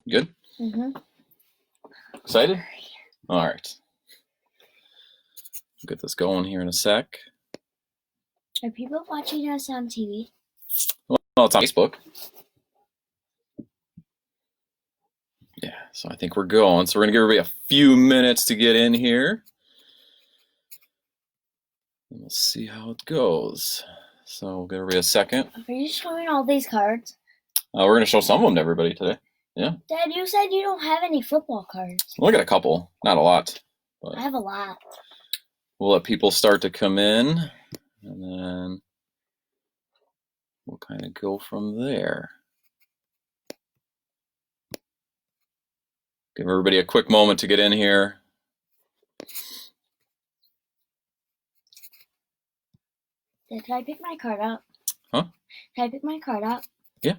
Good? Excited? All right. Get this going here in a sec. Are people watching us on TV? Well, it's on Facebook. Yeah, so I think we're going. So we're going to give everybody a few minutes to get in here. And we'll see how it goes. So we'll give everybody a second. Are you showing all these cards? We're going to show some of them to everybody today. Yeah. Dad, you said you don't have any football cards. We'll get a couple. Not a lot. I have a lot. We'll let people start to come in. And then we'll kind of go from there. Give everybody a quick moment to get in here. Dad, can I pick my card up? Huh? Can I pick my card up? Yeah.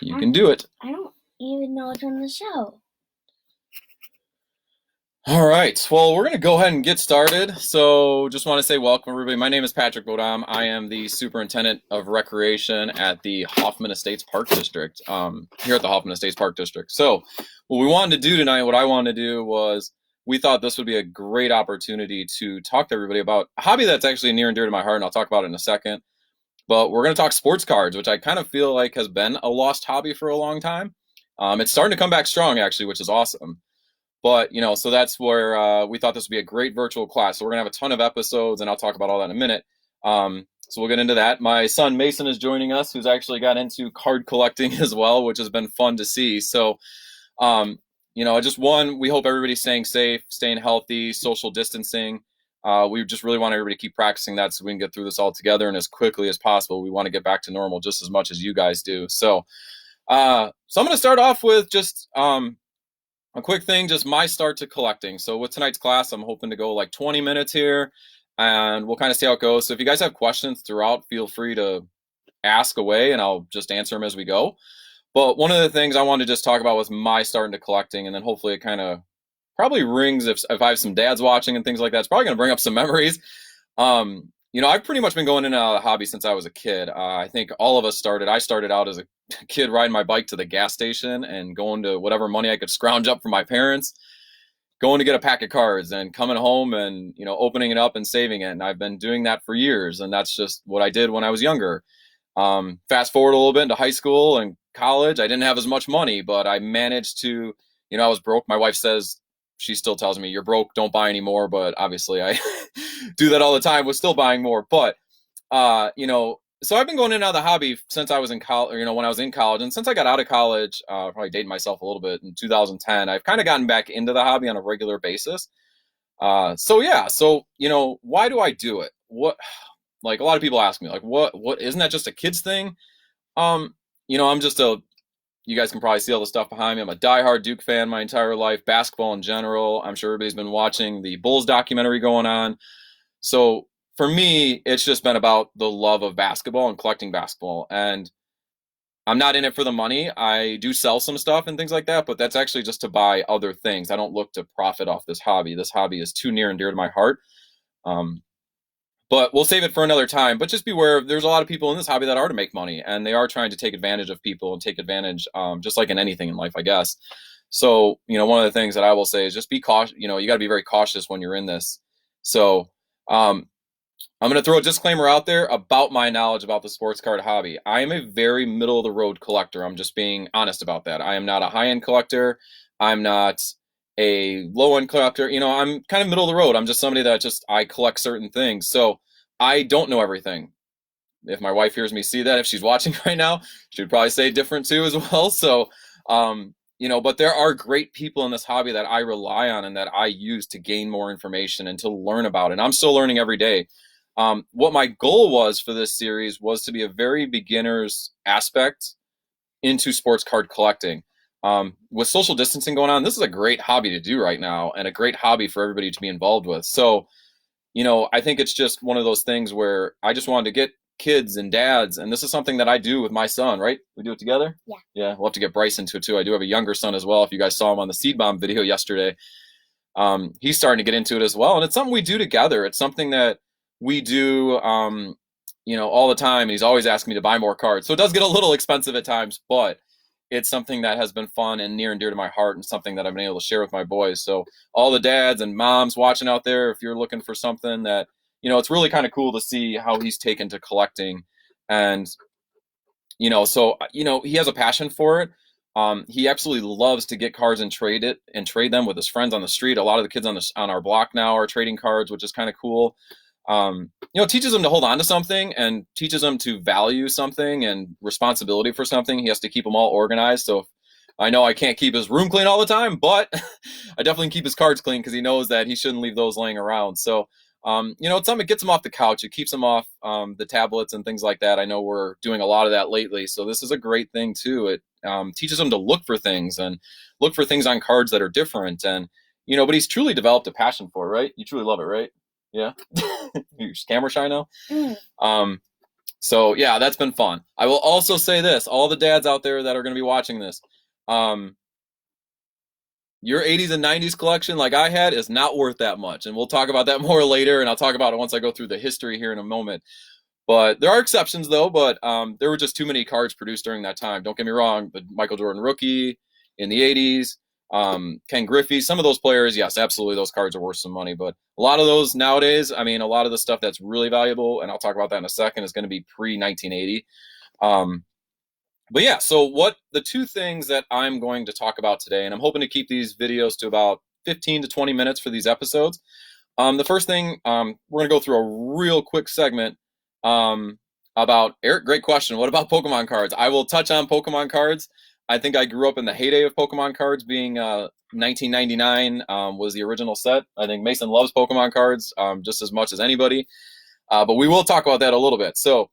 You can do it. I don't even know what's on the show. All right. Well, we're going to go ahead and get started. So just want to say welcome, everybody. My name is Patrick Bodam. I am the Superintendent of Recreation at the Hoffman Estates Park District, here at the Hoffman Estates Park District. So what we wanted to do tonight, what I wanted to do was we thought this would be a great opportunity to talk to everybody about a hobby that's actually near and dear to my heart, and I'll talk about it in a second. But we're going to talk sports cards, which I kind of feel like has been a lost hobby for a long time. It's starting to come back strong, actually, which is awesome. But, so that's where we thought this would be a great virtual class. So we're going to have a ton of episodes, and I'll talk about all that in a minute. So we'll get into that. My son Mason is joining us, who's actually got into card collecting as well, which has been fun to see. So, we hope everybody's staying safe, staying healthy, social distancing. We just really want everybody to keep practicing that so we can get through this all together and as quickly as possible. We want to get back to normal just as much as you guys do. So I'm going to start off with just a quick thing, just my start to collecting. So with tonight's class, I'm hoping to go like 20 minutes here, and we'll kind of see how it goes. So if you guys have questions throughout, feel free to ask away, and I'll just answer them as we go. But one of the things I wanted to just talk about was my start into collecting, and then hopefully it kind of probably rings if I have some dads watching and things like that. It's probably going to bring up some memories. I've pretty much been going in and out of the hobby since I was a kid. I think all of us started. I started out as a kid riding my bike to the gas station and going to whatever money I could scrounge up from my parents, going to get a pack of cards and coming home and, opening it up and saving it. And I've been doing that for years. And that's just what I did when I was younger. Fast forward a little bit into high school and college. I didn't have as much money, but I managed to, I was broke. My wife says, she still tells me, you're broke, don't buy anymore. But obviously I do that all the time, was still buying more. But, so I've been going in and out of the hobby since I was in college, when I was in college. And since I got out of college, probably dating myself a little bit, in 2010, I've kind of gotten back into the hobby on a regular basis. Why do I do it? Like a lot of people ask me, like, what, isn't that just a kid's thing? You guys can probably see all the stuff behind me. I'm a diehard Duke fan my entire life, basketball in general. I'm sure everybody's been watching the Bulls documentary going on. So for me, it's just been about the love of basketball and collecting basketball. And I'm not in it for the money. I do sell some stuff and things like that, but that's actually just to buy other things. I don't look to profit off this hobby. This hobby is too near and dear to my heart. But we'll save it for another time. But just beware, there's a lot of people in this hobby that are to make money, and they are trying to take advantage of people and take advantage, just like in anything in life, I guess. So, one of the things that I will say is just be cautious. You got to be very cautious when you're in this. So, I'm going to throw a disclaimer out there about my knowledge about the sports card hobby. I am a very middle of the road collector. I'm just being honest about that. I am not a high end collector. I'm not a low end collector. I'm kind of middle of the road. I'm just somebody that I collect certain things. So I don't know everything. If my wife hears me see that, if she's watching right now, she would probably say different too as well. So, but there are great people in this hobby that I rely on and that I use to gain more information and to learn about it. I'm still learning every day. What my goal was for this series was to be a very beginner's aspect into sports card collecting. With social distancing going on, this is a great hobby to do right now and a great hobby for everybody to be involved with. So, I think it's just one of those things where I just wanted to get kids and dads, and this is something that I do with my son, right? We do it together? Yeah. Yeah, we'll have to get Bryce into it too. I do have a younger son as well. If you guys saw him on the Seed Bomb video yesterday, he's starting to get into it as well. And it's something we do together. It's something that we do, all the time. And he's always asking me to buy more cards. So it does get a little expensive at times, but it's something that has been fun and near and dear to my heart, and something that I've been able to share with my boys. So all the dads and moms watching out there, if you're looking for something that, it's really kind of cool to see how he's taken to collecting. And so he has a passion for it. He absolutely loves to get cards and trade them with his friends on the street. A lot of the kids on our block now are trading cards, which is kind of cool. It teaches him to hold on to something, and teaches him to value something and responsibility for something. He has to keep them all organized. So I know I can't keep his room clean all the time, but I definitely keep his cards clean, because he knows that he shouldn't leave those laying around. So it's something that gets him off the couch. It keeps him off the tablets and things like that. I know we're doing a lot of that lately. So this is a great thing too. It teaches him to look for things on cards that are different. And, but he's truly developed a passion for it, right? You truly love it, right? Yeah. Your camera shy now? So yeah, that's been fun. I will also say this, all the dads out there that are going to be watching this, your 80s and 90s collection like I had is not worth that much. And we'll talk about that more later, and I'll talk about it once I go through the history here in a moment. But there are exceptions though, but there were just too many cards produced during that time. Don't get me wrong, the Michael Jordan rookie in the 80s, Ken Griffey, some of those players, yes, absolutely, those cards are worth some money. But a lot of those nowadays, I mean, a lot of the stuff that's really valuable, and I'll talk about that in a second, is going to be pre-1980. But yeah, so what the two things that I'm going to talk about today, and I'm hoping to keep these videos to about 15 to 20 minutes for these episodes. The first thing, we're going to go through a real quick segment about, Eric, great question. What about Pokemon cards? I will touch on Pokemon cards. I think I grew up in the heyday of Pokemon cards, being 1999 was the original set. I think Mason loves Pokemon cards just as much as anybody. But we will talk about that a little bit. So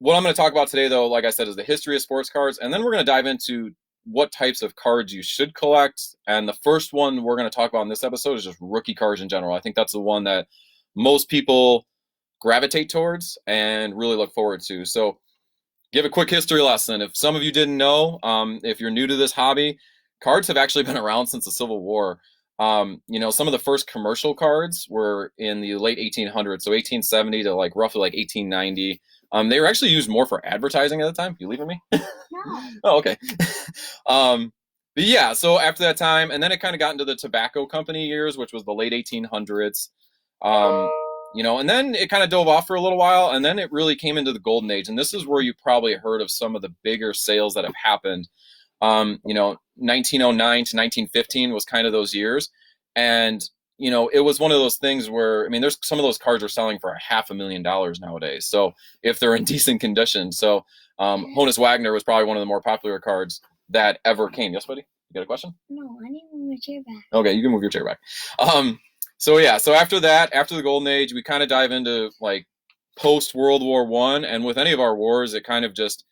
what I'm going to talk about today, though, like I said, is the history of sports cards. And then we're going to dive into what types of cards you should collect. And the first one we're going to talk about in this episode is just rookie cards in general. I think that's the one that most people gravitate towards and really look forward to. So give a quick history lesson. If some of you didn't know, if you're new to this hobby, cards have actually been around since the Civil War. Some of the first commercial cards were in the late 1800s, so 1870 to roughly 1890. They were actually used more for advertising at the time. You leaving me? No. Oh, okay. But yeah, so after that time, and then it kind of got into the tobacco company years, which was the late 1800s. And then it kind of dove off for a little while, and then it really came into the golden age. And this is where you probably heard of some of the bigger sales that have happened. 1909 to 1915 was kind of those years. And, it was one of those things where, I mean, there's some of those cards are selling for $500,000 nowadays. So if they're in decent condition. So Honus Wagner was probably one of the more popular cards that ever came. Yes, buddy? You got a question? No, I need to move my chair back. Okay, you can move your chair back. So after that, after the golden age, we kind of dive into post World War I, and with any of our wars, it kind of just,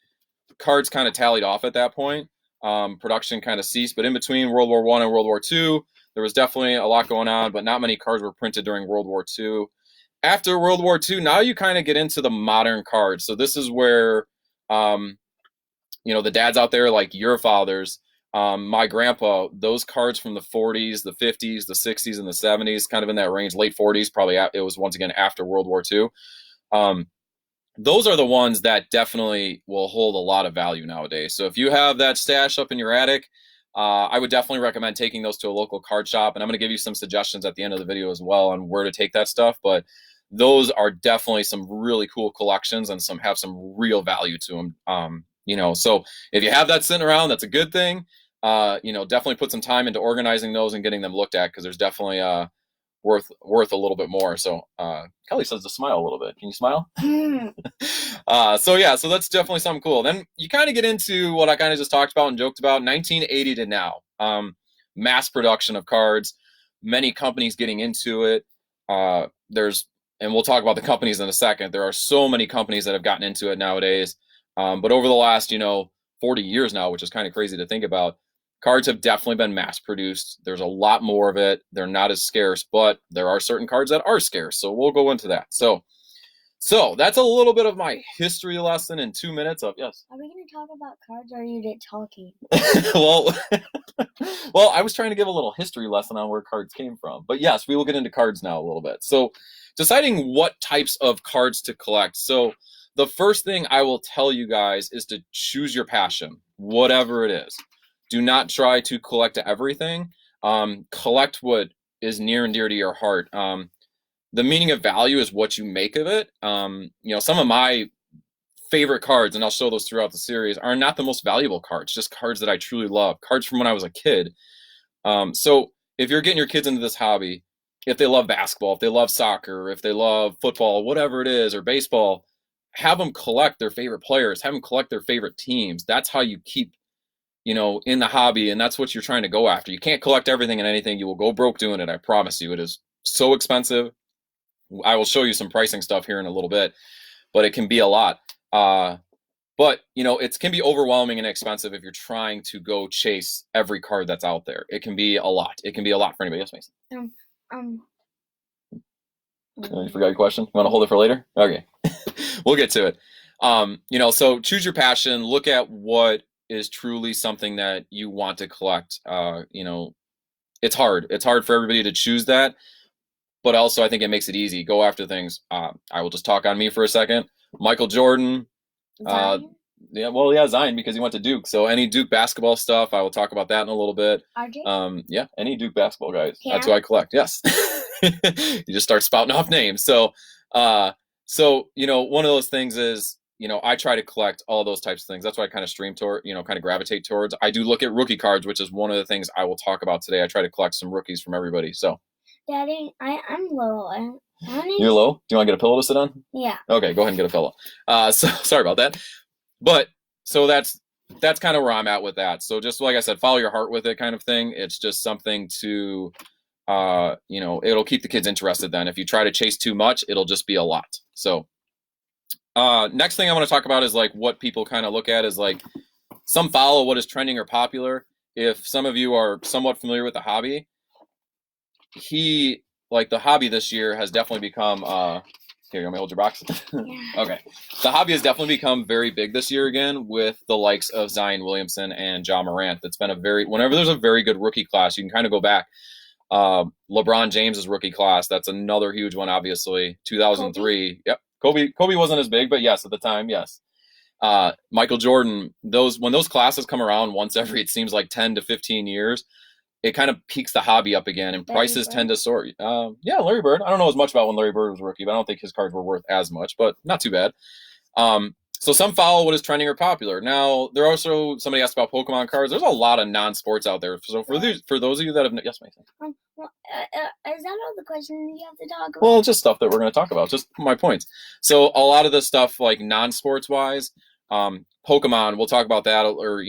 cards kind of tallied off at that point. Production kind of ceased, but in between World War I and World War II, there was definitely a lot going on, but not many cards were printed during World War II. After World War II, now you kind of get into the modern cards. So this is where, the dads out there, like your fathers, my grandpa, those cards from the 40s, the 50s, the 60s, and the 70s, kind of in that range, late 40s, probably it was once again after World War II. Those are the ones that definitely will hold a lot of value nowadays. So if you have that stash up in your attic, I would definitely recommend taking those to a local card shop. And I'm going to give you some suggestions at the end of the video as well on where to take that stuff. But those are definitely some really cool collections and have some real value to them. So if you have that sitting around, that's a good thing. Definitely put some time into organizing those and getting them looked at, because there's definitely worth a little bit more. So Kelly says to smile a little bit. Can you smile? So that's definitely something cool. Then you kind of get into what I kind of just talked about and joked about, 1980 to now. Mass production of cards, many companies getting into it. And we'll talk about the companies in a second. There are so many companies that have gotten into it nowadays. But over the last, 40 years now, which is kind of crazy to think about, cards have definitely been mass produced. There's a lot more of it. They're not as scarce, but there are certain cards that are scarce. So we'll go into that. So that's a little bit of my history lesson in 2 minutes of, yes. Are we going to talk about cards, or are you talking? well, I was trying to give a little history lesson on where cards came from. But yes, we will get into cards now a little bit. So deciding what types of cards to collect. So the first thing I will tell you guys is to choose your passion, whatever it is. Do not try to collect everything. Collect what is near and dear to your heart. The meaning of value is what you make of it. Some of my favorite cards, and I'll show those throughout the series, are not the most valuable cards, just cards that I truly love, cards from when I was a kid. So if you're getting your kids into this hobby, if they love basketball, if they love soccer, if they love football, whatever it is, or baseball, have them collect their favorite players, have them collect their favorite teams. That's how you keep, in the hobby, and that's what you're trying to go after. You can't collect everything and anything. You will go broke doing it. I promise you. It is so expensive. I will show you some pricing stuff here in a little bit, but it can be a lot. But it can be overwhelming and expensive if you're trying to go chase every card that's out there. It can be a lot. It can be a lot for anybody else, Mason. You forgot your question? You want to hold it for later? Okay. We'll get to it. So choose your passion. Look at what is truly something that you want to collect. It's hard. It's hard for everybody to choose that. But also, I think it makes it easy. Go after things. I will just talk on me for a second. Michael Jordan. Zion? Zion, because he went to Duke. So any Duke basketball stuff, I will talk about that in a little bit. RJ? Any Duke basketball guys. Yeah. That's who I collect. Yes. You just start spouting off names. So, one of those things is, I try to collect all those types of things. That's why I kind of stream toward, kind of gravitate towards. I do look at rookie cards, which is one of the things I will talk about today. I try to collect some rookies from everybody. So, Daddy, I'm low. You're low? Do you want to get a pillow to sit on? Yeah. Okay, go ahead and get a pillow. So sorry about that. But so that's kind of where I'm at with that. So just like I said, follow your heart with it kind of thing. It's just something to, it'll keep the kids interested then. If you try to chase too much, it'll just be a lot. So next thing I want to talk about is like what people kind of look at is like some follow what is trending or popular. If some of you are somewhat familiar with the hobby, the hobby this year has definitely become, here, you want me to hold your box? Yeah. Okay. The hobby has definitely become very big this year again with the likes of Zion Williamson and Ja Morant. That's been whenever there's a very good rookie class, you can kind of go back. LeBron James's rookie class, that's another huge one, obviously. 2003. Kobe? Yep. Kobe wasn't as big, but yes, at the time, yes. Michael Jordan, when those classes come around once every, it seems like 10 to 15 years, it kind of peaks the hobby up again, and prices tend to soar. Larry Bird. I don't know as much about when Larry Bird was a rookie, but I don't think his cards were worth as much, but not too bad. So some follow what is trending or popular. Now, there are also, somebody asked about Pokemon cards. There's a lot of non-sports out there. So for those of you that have, yes, Mason. Is that all the questions you have to talk about? Well, just stuff that we're going to talk about, just my points. So a lot of the stuff like non-sports wise, Pokemon, we'll talk about that, or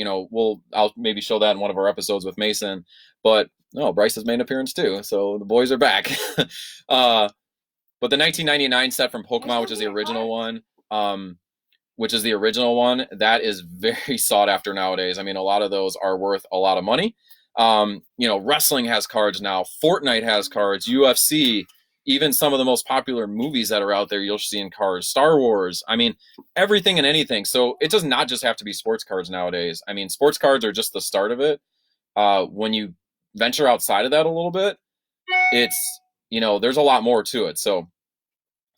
I'll maybe show that in one of our episodes with Mason. But Bryce has made an appearance too, so the boys are back. But the 1999 set from Pokemon, which is the original one, that is very sought after nowadays. I mean, a lot of those are worth a lot of money. Wrestling has cards now. Fortnite has cards. UFC, even some of the most popular movies that are out there, you'll see in cards. Star Wars. I mean, everything and anything. So it does not just have to be sports cards nowadays. I mean, sports cards are just the start of it. When you venture outside of that a little bit, it's, there's a lot more to it. So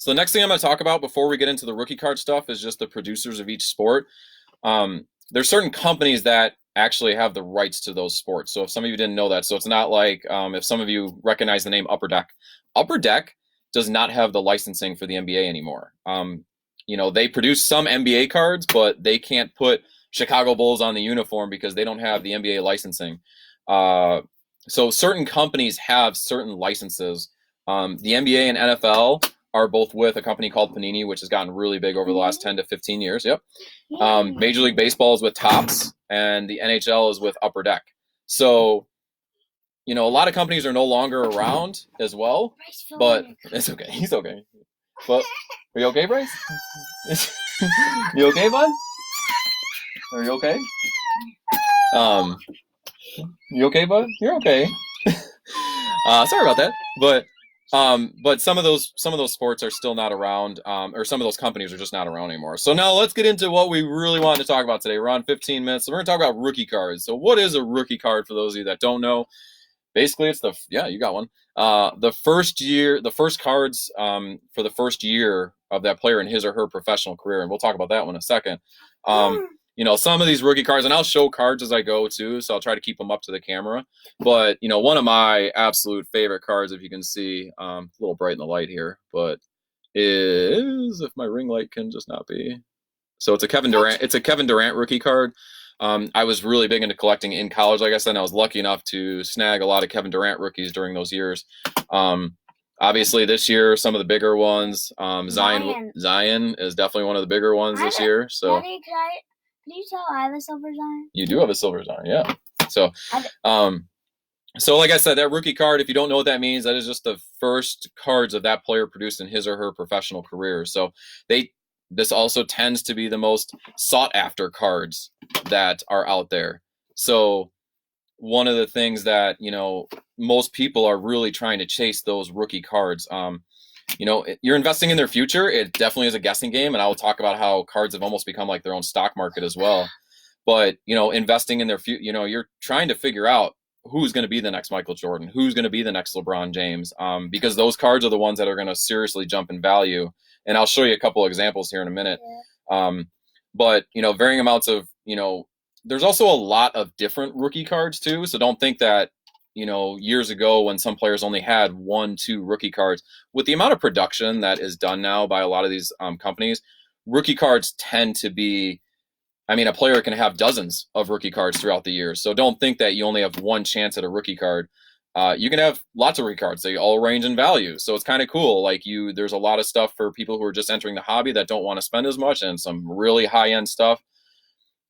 the next thing I'm going to talk about before we get into the rookie card stuff is just the producers of each sport. There's certain companies that actually have the rights to those sports. So if some of you didn't know that, so it's not like if some of you recognize the name Upper Deck. Upper Deck does not have the licensing for the NBA anymore. They produce some NBA cards, but they can't put Chicago Bulls on the uniform because they don't have the NBA licensing. So certain companies have certain licenses. The NBA and NFL are both with a company called Panini, which has gotten really big over the last 10 to 15 years. Yep. Major League Baseball is with Topps, and the NHL is with Upper Deck. So, a lot of companies are no longer around as well, but it's okay. He's okay. But are you okay, Bryce? You okay, bud? Are you okay? You okay, bud? You're okay. Sorry about that, but some of those sports are still not around, or some of those companies are just not around anymore. So now let's get into what we really wanted to talk about today. We're on 15 minutes, so we're going to talk about rookie cards. So what is a rookie card for those of you that don't know? Basically, it's you got one. The first cards for the first year of that player in his or her professional career, and we'll talk about that one in a second. Some of these rookie cards, and I'll show cards as I go too, so I'll try to keep them up to the camera. But one of my absolute favorite cards, if you can see, a little bright in the light here, but is, if my ring light can just not be. So it's a Kevin Durant. It's a Kevin Durant rookie card. I was really big into collecting in college, like I said, and I was lucky enough to snag a lot of Kevin Durant rookies during those years. Obviously, this year, some of the bigger ones. Zion is definitely one of the bigger ones this year. So, Daddy, can you tell I have a silver Zion? You do have a silver Zion, yeah. So, so like I said, that rookie card, if you don't know what that means, that is just the first cards of that player produced in his or her professional career. So, this also tends to be the most sought after cards that are out there. So one of the things that, most people are really trying to chase those rookie cards. You're investing in their future. It definitely is a guessing game. And I will talk about how cards have almost become like their own stock market as well. But, investing in their future, you're trying to figure out who's going to be the next Michael Jordan, who's going to be the next LeBron James, because those cards are the ones that are going to seriously jump in value. And I'll show you a couple of examples here in a minute. Yeah. But, varying amounts of, there's also a lot of different rookie cards too. So don't think that, years ago when some players only had 1-2 rookie cards, with the amount of production that is done now by a lot of these companies, rookie cards tend to be, a player can have dozens of rookie cards throughout the year. So don't think that you only have one chance at a rookie card. You can have lots of rookie cards. They all range in value. So it's kind of cool. Like there's a lot of stuff for people who are just entering the hobby that don't want to spend as much, and some really high-end stuff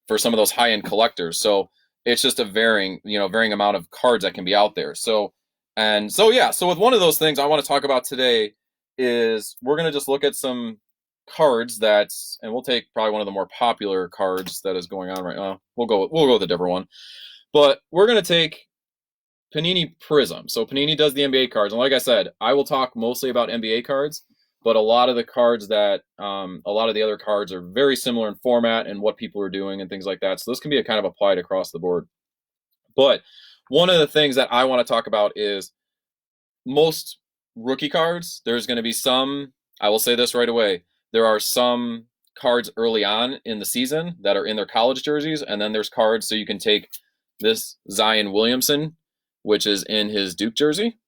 for some of those high-end collectors. So it's just a varying amount of cards that can be out there. So with one of those things I want to talk about today is we're going to just look at some cards and we'll take probably one of the more popular cards that is going on right now. We'll go with a different one. But we're going to take Panini Prism. So Panini does the NBA cards. And like I said, I will talk mostly about NBA cards, but a lot of the cards a lot of the other cards are very similar in format and what people are doing and things like that. So this can be kind of applied across the board. But one of the things that I want to talk about is most rookie cards. There's going to be some, I will say this right away, there are some cards early on in the season that are in their college jerseys. And then there's cards, so you can take this Zion Williamson, which is in his Duke jersey.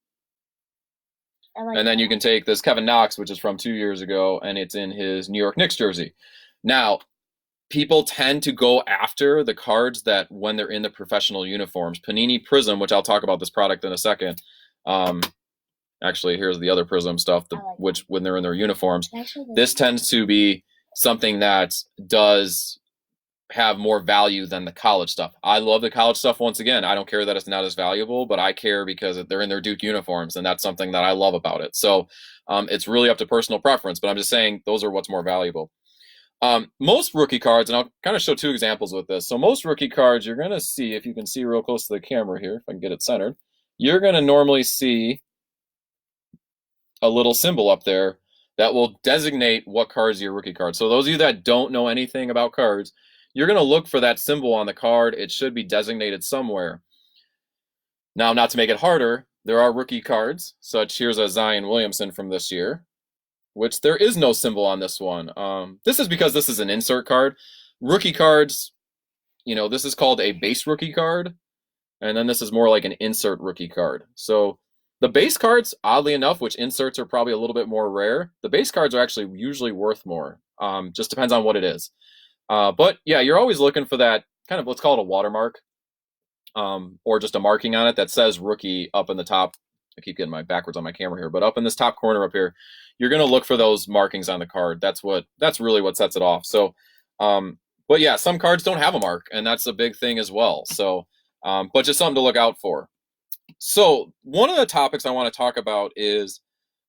And then you can take this Kevin Knox, which is from 2 years ago, and it's in his New York Knicks jersey. Now, people tend to go after the cards that when they're in the professional uniforms. Panini Prism, which I'll talk about this product in a second. Actually, here's the other Prism stuff, which when they're in their uniforms. This tends to be something that does have more value than the college stuff. I love the college stuff. Once again, I don't care that it's not as valuable, but I care because they're in their Duke uniforms, and that's something that I love about it. So it's really up to personal preference, but I'm just saying those are what's more valuable. Most rookie cards, and I'll kind of show two examples with this. So most rookie cards, you're going to see, if you can see real close to the camera here, if I can get it centered, you're going to normally see a little symbol up there that will designate what cards are your rookie cards. So those of you that don't know anything about cards, you're going to look for that symbol on the card. It should be designated somewhere. Now, not to make it harder, there are rookie cards, such here's a Zion Williamson from this year, which there is no symbol on this one. This is because this is an insert card. Rookie cards, this is called a base rookie card, and then this is more like an insert rookie card. So the base cards, oddly enough, which inserts are probably a little bit more rare, the base cards are actually usually worth more. Just depends on what it is. But yeah, you're always looking for that kind of, let's call it a watermark, or just a marking on it that says rookie up in the top. I keep getting my backwards on my camera here, but up in this top corner up here, you're going to look for those markings on the card. That's really what sets it off. So, but yeah, some cards don't have a mark, and that's a big thing as well. So, but just something to look out for. So one of the topics I want to talk about is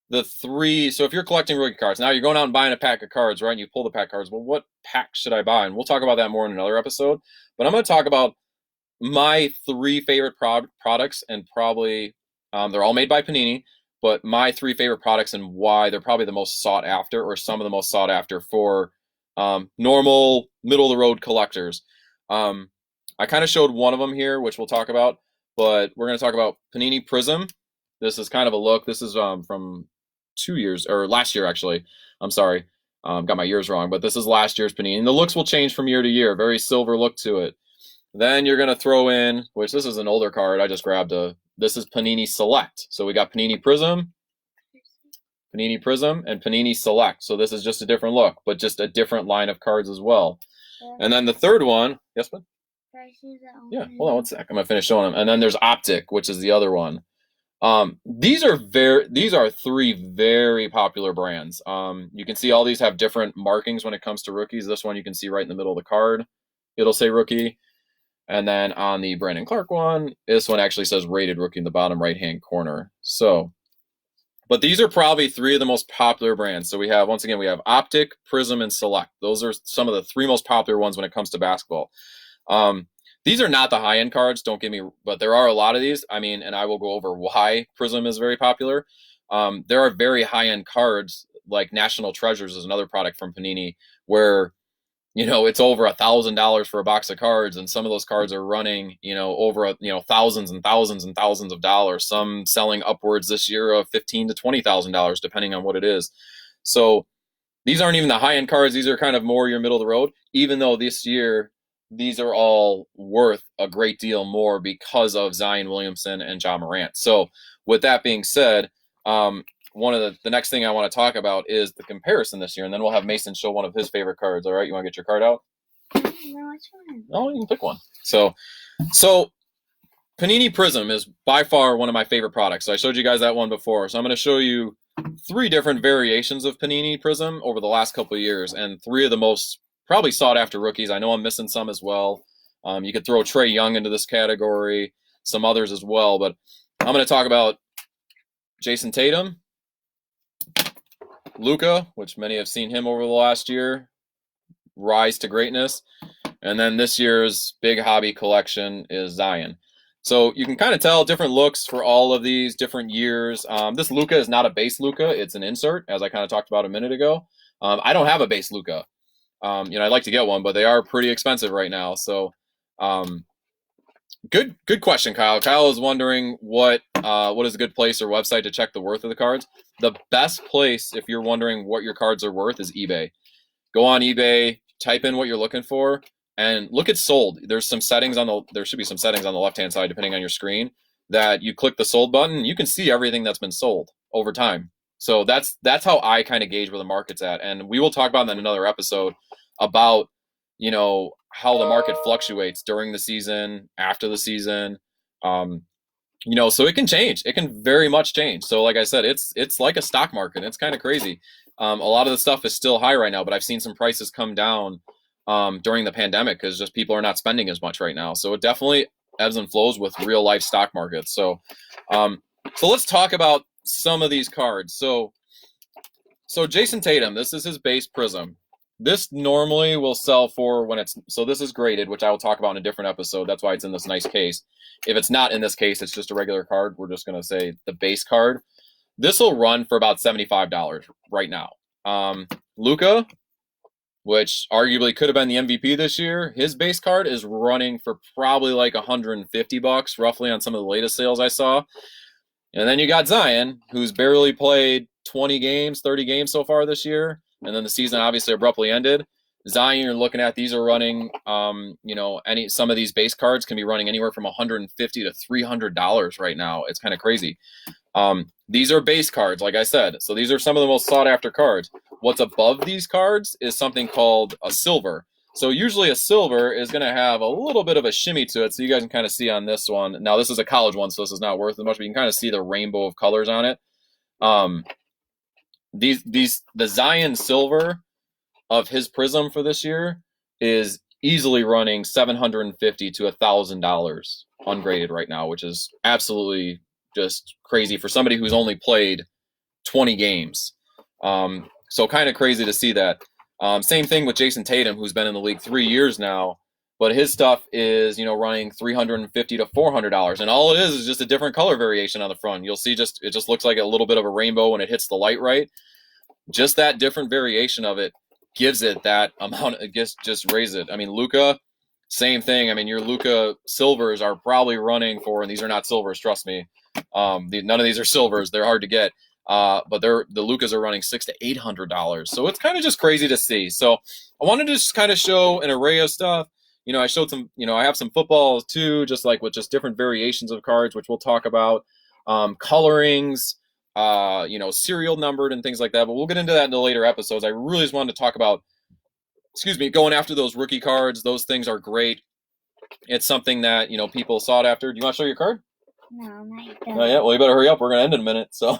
the three. So if you're collecting rookie cards, now you're going out and buying a pack of cards, right? And you pull the pack cards. Well, what pack should I buy? And we'll talk about that more in another episode. But I'm going to talk about my three favorite products, and probably they're all made by Panini, but my three favorite products and why they're probably the most sought after, or some of the most sought after for normal middle of the road collectors. I kind of showed one of them here, which we'll talk about, but we're going to talk about Panini Prism. This is kind of a look. This is from 2 years, or last year actually. I'm sorry. Got my years wrong, but this is last year's Panini. And the looks will change from year to year. Very silver look to it. Then you're going to throw in, which this is an older card. I just grabbed this is Panini Select. So we got Panini Prism, and Panini Select. So this is just a different look, but just a different line of cards as well. And then the third one, yes, bud? Yeah, hold on one sec. I'm going to finish showing them. And then there's Optic, which is the other one. These are three very popular brands. You can see all these have different markings when it comes to rookies. This one you can see right in the middle of the card. It'll say rookie. And then on the Brandon Clark one, this one actually says rated rookie in the bottom right-hand corner. So, but these are probably three of the most popular brands. So we have, once again, we have Optic, Prism, and Select. Those are some of the three most popular ones when it comes to basketball. These are not the high-end cards, don't get me, but there are a lot of these. I mean, and I will go over why Prism is very popular. There are very high-end cards, like National Treasures is another product from Panini, where, you know, it's over $1,000 for a box of cards, and some of those cards are running, you know, over, thousands and thousands and thousands of dollars. Some selling upwards this year of $15,000 to $20,000, depending on what it is. So these aren't even the high-end cards. These are kind of more your middle of the road, even though this year these are all worth a great deal more because of Zion Williamson and John Morant. So with that being said, one of the next thing I want to talk about is the comparison this year, and then we'll have Mason show one of his favorite cards. All right, you want to get your card out? No, it's fine. Oh, you can pick one. So Panini Prism is by far one of my favorite products. So I showed you guys that one before. So I'm going to show you three different variations of Panini Prism over the last couple of years, and three of the most probably sought after rookies. I know I'm missing some as well. You could throw Trae Young into this category, some others as well, but I'm going to talk about Jason Tatum, Luka, which many have seen him over the last year rise to greatness, and then this year's big hobby collection is Zion. So you can kind of tell different looks for all of these different years. This Luka is not a base Luka, it's an insert, as I kind of talked about a minute ago. I don't have a base Luka. I'd like to get one, but they are pretty expensive right now. So, good question, Kyle. Kyle is wondering what is a good place or website to check the worth of the cards. The best place, if you're wondering what your cards are worth, is eBay. Go on eBay, type in what you're looking for, and look at sold. There's some settings there should be some settings on the left-hand side, depending on your screen, that you click the sold button. You can see everything that's been sold over time. So that's how I kind of gauge where the market's at. And we will talk about that in another episode about, how the market fluctuates during the season, after the season. So it can change. It can very much change. So like I said, it's like a stock market. It's kind of crazy. A lot of the stuff is still high right now, but I've seen some prices come down during the pandemic because just people are not spending as much right now. So it definitely ebbs and flows with real life stock markets. So let's talk about some of these cards. So Jason Tatum, this is his base Prism. This normally will sell for this is graded, which I will talk about in a different episode. That's why it's in this nice case. If it's not in this case, it's just a regular card. We're just going to say the base card. This will run for about $75 right now. Luka, which arguably could have been the MVP this year, his base card is running for probably like $150 roughly on some of the latest sales I saw. And then you got Zion, who's barely played 20 games, 30 games so far this year. And then the season obviously abruptly ended. Zion, you're looking at, these are running, some of these base cards can be running anywhere from $150 to $300 right now. It's kind of crazy. These are base cards, like I said. So these are some of the most sought after cards. What's above these cards is something called a silver. So usually a silver is going to have a little bit of a shimmy to it. So you guys can kind of see on this one. Now this is a college one, so this is not worth as much, but you can kind of see the rainbow of colors on it. The Zion silver of his Prism for this year is easily running $750 to $1,000 ungraded right now, which is absolutely just crazy for somebody who's only played 20 games. So kind of crazy to see that. Same thing with Jason Tatum, who's been in the league 3 years now, but his stuff is, running $350 to $400, and all it is just a different color variation on the front. You'll see it just looks like a little bit of a rainbow when it hits the light right. Just that different variation of it gives it that amount. It just raises it. I mean, Luka, same thing. I mean, your Luka silvers are probably running for, and these are not silvers, trust me. None of these are silvers. They're hard to get. but the Lucas are running $600 to $800. So it's kind of just crazy to see. So I wanted to just kind of show an array of stuff. I showed some, I have some football too, just like with just different variations of cards, which we'll talk about, colorings, serial numbered and things like that. But we'll get into that in the later episodes. I really just wanted to talk about, going after those rookie cards. Those things are great. It's something that, people sought after. Do you want to show your card? No, not yet. Oh, yeah. Well, you better hurry up. We're going to end in a minute. So,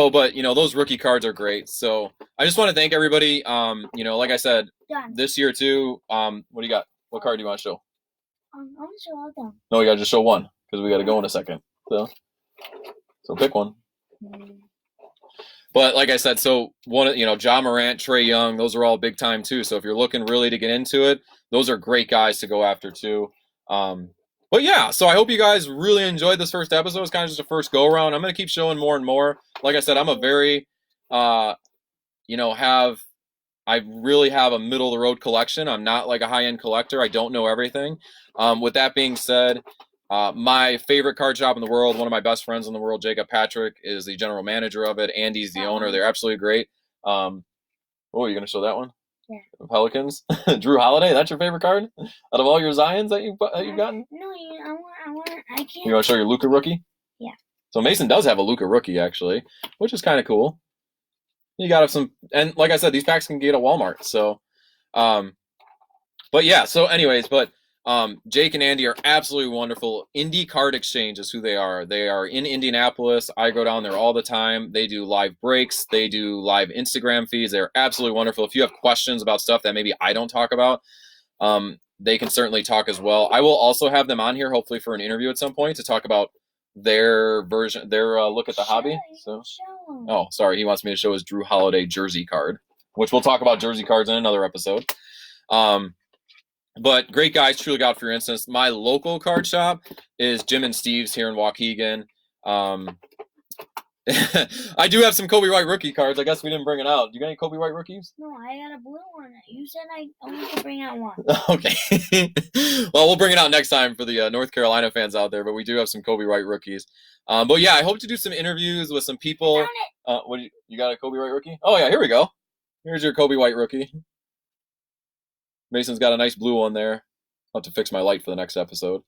but those rookie cards are great. So I just want to thank everybody. Like I said, this year too. What do you got? What card do you want to show? I want to show all of them. No, we got to just show one because we got to go in a second. So pick one. But like I said, so one, Ja Morant, Trae Young, those are all big time too. So if you're looking really to get into it, those are great guys to go after too. But yeah, so I hope you guys really enjoyed this first episode. It's kind of just a first go around. I'm going to keep showing more and more. Like I said, I'm a very, I really have a middle of the road collection. I'm not like a high end collector. I don't know everything. With that being said, my favorite card shop in the world, one of my best friends in the world, Jacob Patrick, is the general manager of it. Andy's the owner. They're absolutely great. You're going to show that one? Yeah. Pelicans. Drew Holiday, that's your favorite card out of all your Zions that you've gotten? No, I can't. You want to show your Luka rookie? Yeah. So Mason does have a Luka rookie actually, which is kind of cool. You got some, and like I said, these packs can get at Walmart. So, but yeah. So, anyways, Jake and Andy are absolutely wonderful. Indie Card Exchange is who they are. They are in Indianapolis. I go down there all the time. They do live breaks. They do live Instagram feeds. They're absolutely wonderful. If you have questions about stuff that maybe I don't talk about, they can certainly talk as well. I will also have them on here, hopefully for an interview at some point to talk about their version, their look at the hobby. So, oh, sorry. He wants me to show his Drew Holiday jersey card, which we'll talk about jersey cards in another episode. But great guys, truly got for your instance. My local card shop is Jim and Steve's here in Waukegan. I do have some Kobe White rookie cards. I guess we didn't bring it out. You got any Kobe White rookies? No, I got a blue one. You said I only could bring out one. Okay. Well, we'll bring it out next time for the North Carolina fans out there, but we do have some Kobe White rookies. But yeah, I hope to do some interviews with some people. What you got a Kobe White rookie? Oh yeah, here we go. Here's your Kobe White rookie. Mason's got a nice blue one there. I'll have to fix my light for the next episode.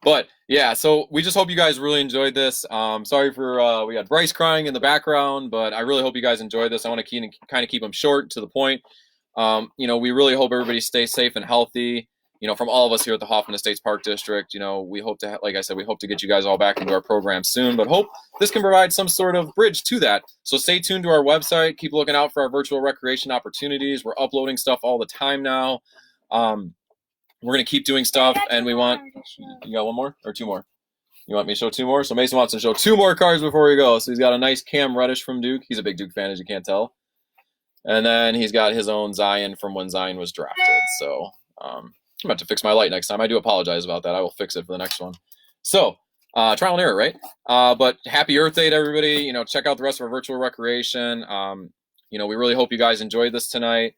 But yeah, so we just hope you guys really enjoyed this. Sorry for we had Bryce crying in the background, but I really hope you guys enjoyed this. I want to kind of keep them short to the point. We really hope everybody stays safe and healthy. From all of us here at the Hoffman Estates Park District, we hope to, like I said, we hope to get you guys all back into our program soon, but hope this can provide some sort of bridge to that. So stay tuned to our website. Keep looking out for our virtual recreation opportunities. We're uploading stuff all the time now. We're going to keep doing stuff, and we want, you got one more or two more? You want me to show two more? So Mason wants to show two more cards before we go. So he's got a nice Cam Reddish from Duke. He's a big Duke fan, as you can't tell. And then he's got his own Zion from when Zion was drafted. So, I'm about to fix my light next time. I do apologize about that. I will fix it for the next one. So, trial and error, right? But happy Earth Day to everybody. Check out the rest of our virtual recreation. We really hope you guys enjoyed this tonight.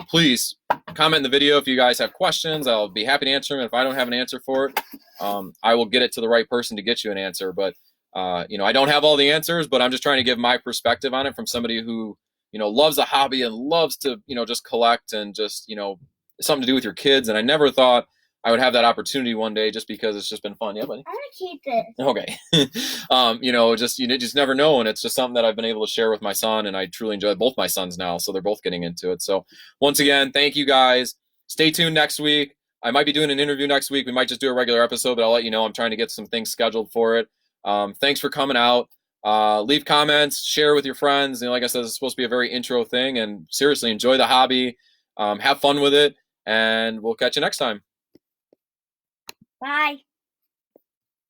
Please comment in the video if you guys have questions. I'll be happy to answer them. If I don't have an answer for it, I will get it to the right person to get you an answer. But, I don't have all the answers, but I'm just trying to give my perspective on it from somebody who, loves a hobby and loves to, just collect and just, something to do with your kids. And I never thought I would have that opportunity one day just because it's just been fun. Yeah, buddy? I want to keep this. Okay. You just never know. And it's just something that I've been able to share with my son. And I truly enjoy both my sons now. So they're both getting into it. So once again, thank you guys. Stay tuned next week. I might be doing an interview next week. We might just do a regular episode, but I'll let you know. I'm trying to get some things scheduled for it. Thanks for coming out. Leave comments, share with your friends. Like I said, it's supposed to be a very intro thing. And seriously, enjoy the hobby. Have fun with it. And we'll catch you next time. Bye.